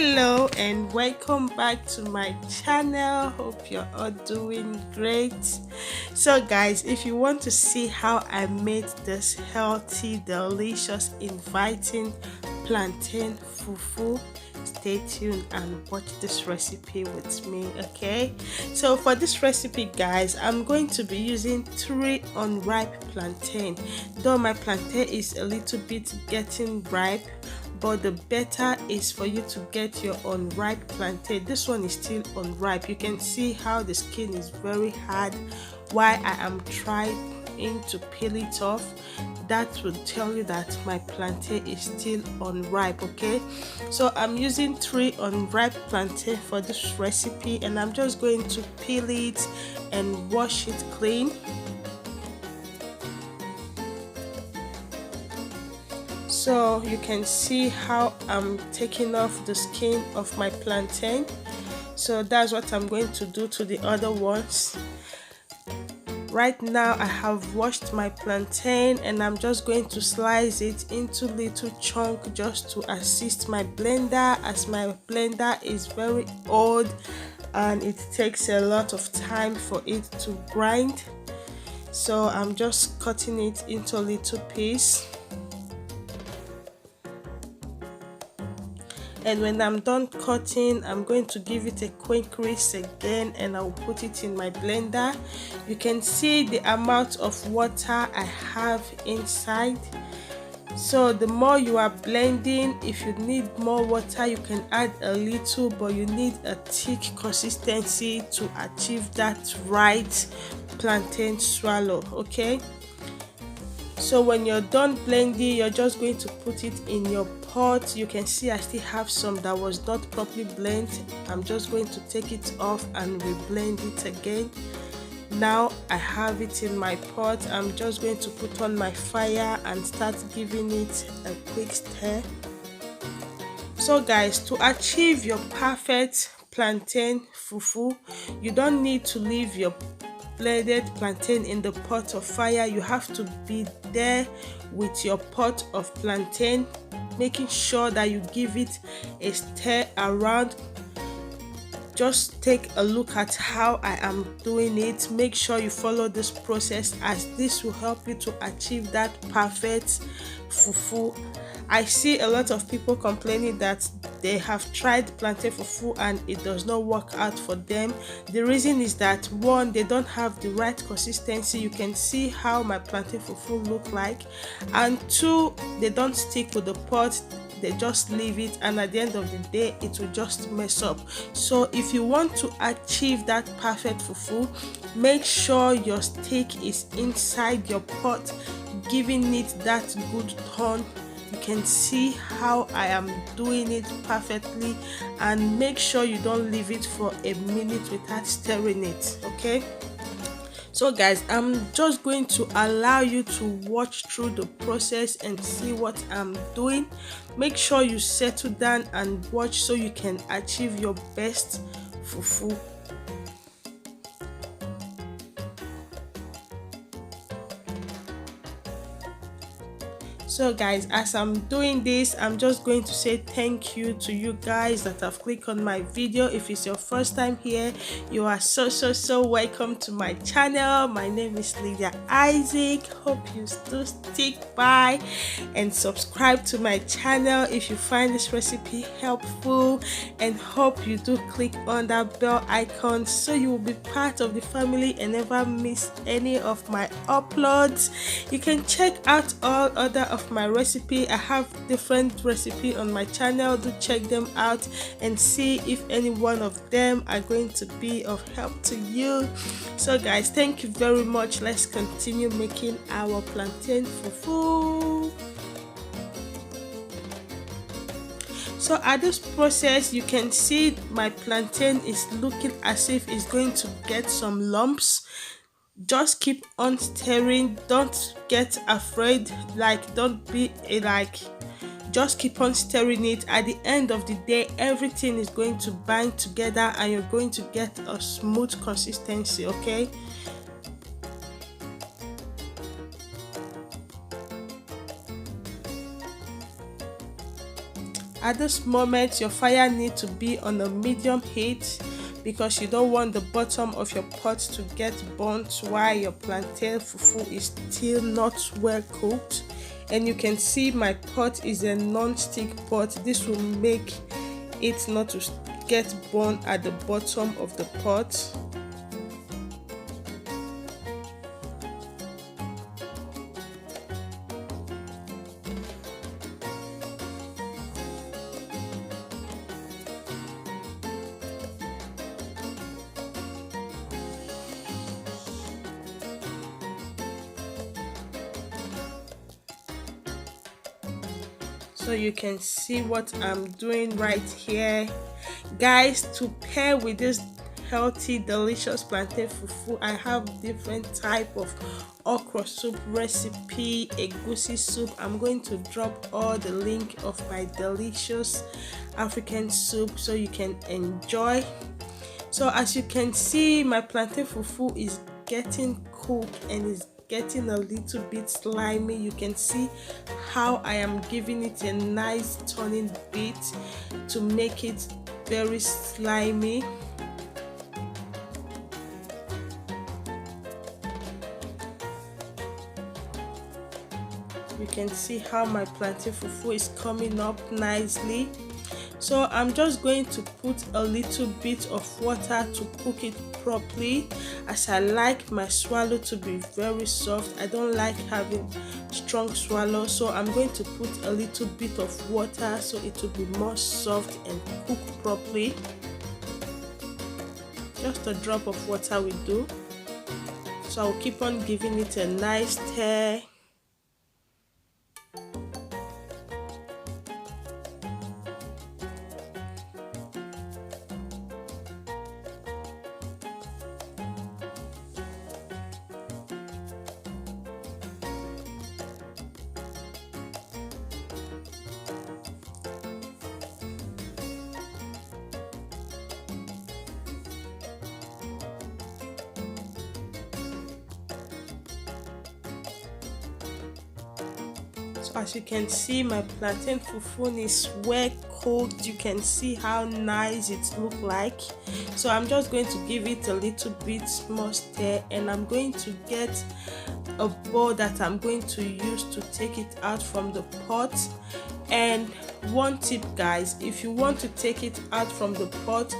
Hello and welcome back to my channel. Hope you're all doing great. So guys, if you want to see how I made this healthy, delicious, inviting plantain fufu, stay tuned and watch this recipe with me. Okay, so for this recipe guys, I'm going to be using 3 unripe plantain. Though my plantain is a little bit getting ripe, but the better is for you to get your unripe plantain. This one is still unripe. You can see how the skin is very hard while I am trying to peel it off. That will tell you that my plantain is still unripe. Okay, so I'm using 3 unripe plantain for this recipe, and I'm just going to peel it and wash it clean. So you can see how I'm taking off the skin of my plantain. So that's what I'm going to do to the other ones. Right now I have washed my plantain and I'm just going to slice it into little chunks just to assist my blender, as my blender is very old and it takes a lot of time for it to grind. So I'm just cutting it into little pieces. And when I'm done cutting, I'm going to give it a quick rinse again and I'll put it in my blender. You can see the amount of water I have inside. So the more you are blending, if you need more water you can add a little, but you need a thick consistency to achieve that right plantain swallow. Okay, so when you're done blending, you're just going to put it in your pot. You can see I still have some that was not properly blended. I'm just going to take it off and reblend it again. Now I have it in my pot. I'm just going to put on my fire and start giving it a quick stir. So guys, to achieve your perfect plantain fufu, you don't need to leave your blended plantain in the pot of fire. You have to be there with your pot of plantain, making sure that you give it a stir around. Just take a look at how I am doing it. Make sure you follow this process, as this will help you to achieve that perfect fufu. I see a lot of people complaining that they have tried plantain fufu and it does not work out for them. The reason is that, one, they don't have the right consistency. You can see how my plantain fufu look like, and 2, they don't stick with the pot. They just leave it, and at the end of the day it will just mess up. So if you want to achieve that perfect fufu, make sure your stick is inside your pot, giving it that good turn. You can see how I am doing it perfectly, and make sure you don't leave it for a minute without stirring it. Okay, so guys, I'm just going to allow you to watch through the process and see what I'm doing. Make sure you settle down and watch so you can achieve your best fufu. So guys, as I'm doing this, I'm just going to say thank you to you guys that have clicked on my video. If it's your first time here, you are so welcome to my channel. My name is Lydia Isaac. Hope you still stick by and subscribe to my channel if you find this recipe helpful, and hope you do click on that bell icon so you will be part of the family and never miss any of my uploads. You can check out all other of my recipe. I have different recipe on my channel. Do check them out and see if any one of them are going to be of help to you. So guys, thank you very much. Let's continue making our plantain fufu. So at this process, you can see my plantain is looking as if it's going to get some lumps. Just keep on stirring. Don't get afraid, don't be just keep on stirring it. At the end of the day, everything is going to bind together and you're going to get a smooth consistency. Okay, At this moment, your fire needs to be on a medium heat because you don't want the bottom of your pot to get burnt while your plantain fufu is still not well cooked. And you can see my pot is a non-stick pot. This will make it not to get burnt at the bottom of the pot. So you can see what I'm doing right here, guys. To pair with this healthy delicious plantain fufu, I have different type of okra soup recipe, egusi soup. I'm going to drop all the link of my delicious African soup so you can enjoy. So as you can see, my plantain fufu is getting cooked and is getting a little bit slimy. You can see how I am giving it a nice turning bit to make it very slimy. You can see how my plantain fufu is coming up nicely. So I'm just going to put a little bit of water to cook it properly, as I like my swallow to be very soft. I don't like having strong swallow, so I'm going to put a little bit of water so it will be more soft and cook properly. Just a drop of water will do. So I'll keep on giving it a nice stir. So as you can see, my plantain fufu is well cooked. You can see how nice it looks like. So I'm just going to give it a little bit more stir, and I'm going to get a bowl that I'm going to use to take it out from the pot. And one tip, guys, if you want to take it out from the pot,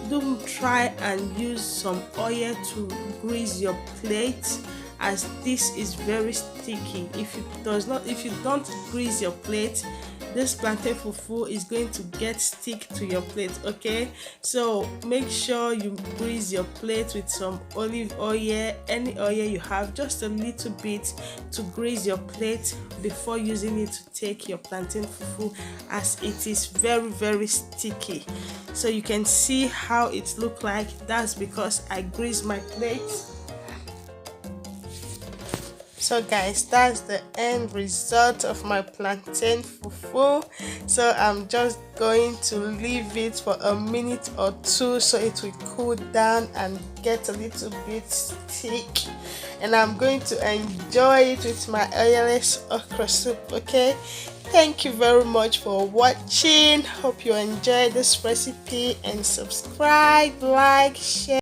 do try and use some oil to grease your plate, as this is very sticky. If you don't grease your plate, this plantain fufu is going to get stick to your plate. Okay, so make sure you grease your plate with some olive oil, any oil you have, just a little bit to grease your plate before using it to take your plantain fufu, as it is very sticky. So you can see how it looks like. That's because I greased my plate. So guys, that's the end result of my plantain fufu. So I'm just going to leave it for a minute or two so it will cool down and get a little bit thick, and I'm going to enjoy it with my oilless okra soup. Okay, thank you very much for watching. Hope you enjoyed this recipe, and subscribe, like, share.